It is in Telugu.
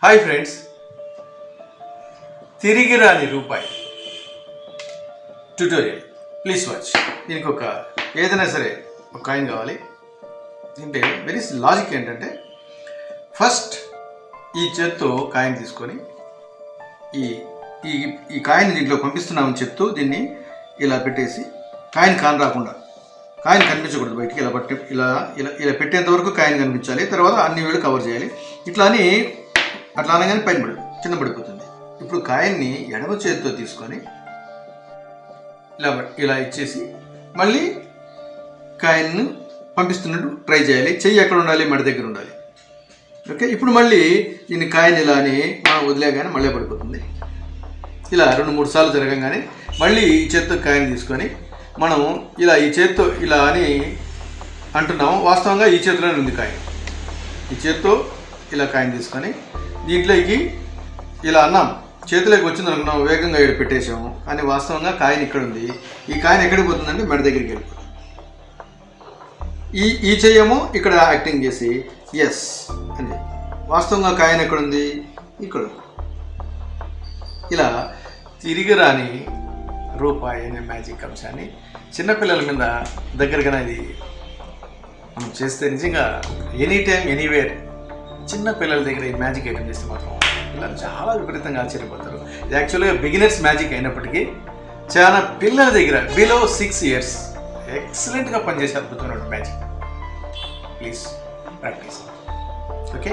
హాయ్ ఫ్రెండ్స్, తిరిగి రాని రూపాయి ట్యూటోరియల్ ప్లీజ్ వాచ్. దీనికి ఏదైనా సరే ఒక కాయిన్ కావాలి అంటే వెరీ లాజిక్ ఏంటంటే, ఫస్ట్ ఈ చేత్తో కాయిన్ తీసుకొని ఈ ఈ ఈ కాయిన్ దీంట్లో పంపిస్తున్నామని చెప్తూ దీన్ని ఇలా పెట్టేసి కాయిన్ కాని రాకుండా, కాయిన్ కనిపించకూడదు బయటికి, ఇలా పట్టి ఇలా ఇలా ఇలా పెట్టేంత వరకు కాయిన్ కనిపించాలి. తర్వాత అన్ని వేళ్ళు కవర్ చేయాలి. ఇట్లా అని అట్లా అనగానే పైన కింద పడిపోతుంది. ఇప్పుడు కాయిన్ని ఎడమ చేతితో తీసుకొని ఇలా ఇచ్చేసి మళ్ళీ కాయిన్ను పంపిస్తున్నట్టు ట్రై చేయాలి. చెయ్యి ఎక్కడ ఉండాలి? మెడ దగ్గర ఉండాలి. ఓకే, ఇప్పుడు మళ్ళీ దీన్ని కాయిన్ ఇలా అని మనం వదిలేగానే మళ్ళీ పడిపోతుంది. ఇలా 2-3 సార్లు జరగగానే మళ్ళీ ఈ చేత్తో కాయిన్ తీసుకొని మనం ఇలా ఈ చేత్తో ఇలా అని అంటున్నాము. వాస్తవంగా ఈ చేతిలోనే ఉంది కాయిన్. ఈ చేత్తో ఇలా కాయిన్ తీసుకొని దీంట్లోకి ఇలా అన్నాం, చేతిలోకి వచ్చింది అనుకున్నాం, వేగంగా ఇక్కడ పెట్టేసాము. కానీ వాస్తవంగా కాయిన్ ఇక్కడ ఉంది. ఈ కాయిన్ ఎక్కడికి పోతుందంటే మెడ దగ్గరికి వెళ్ళిపోతుంది. ఈ చెయ్యేమో ఇక్కడ యాక్టింగ్ చేసి ఎస్ అని, వాస్తవంగా కాయిన్ ఎక్కడుంది? ఇక్కడ. ఇలా తిరిగి రాని రూపాయి అనే మ్యాజిక్ అంశాన్ని చిన్నపిల్లల మీద దగ్గరగా ఇది మనం చేస్తే నిజంగా ఎనీ టైం ఎనీవేర్ చిన్న పిల్లల దగ్గర ఈ మ్యాజిక్ ఐటమ్ చేస్తే మాత్రం పిల్లలు చాలా విపరీతంగా ఆశ్చర్యపోతారు. ఇది యాక్చువల్గా బిగినర్స్ మ్యాజిక్ అయినప్పటికీ చాలా పిల్లల దగ్గర బిలో 6 years ఎక్సలెంట్గా పనిచేసే అద్భుతమైన మ్యాజిక్. Please practice. ఓకే.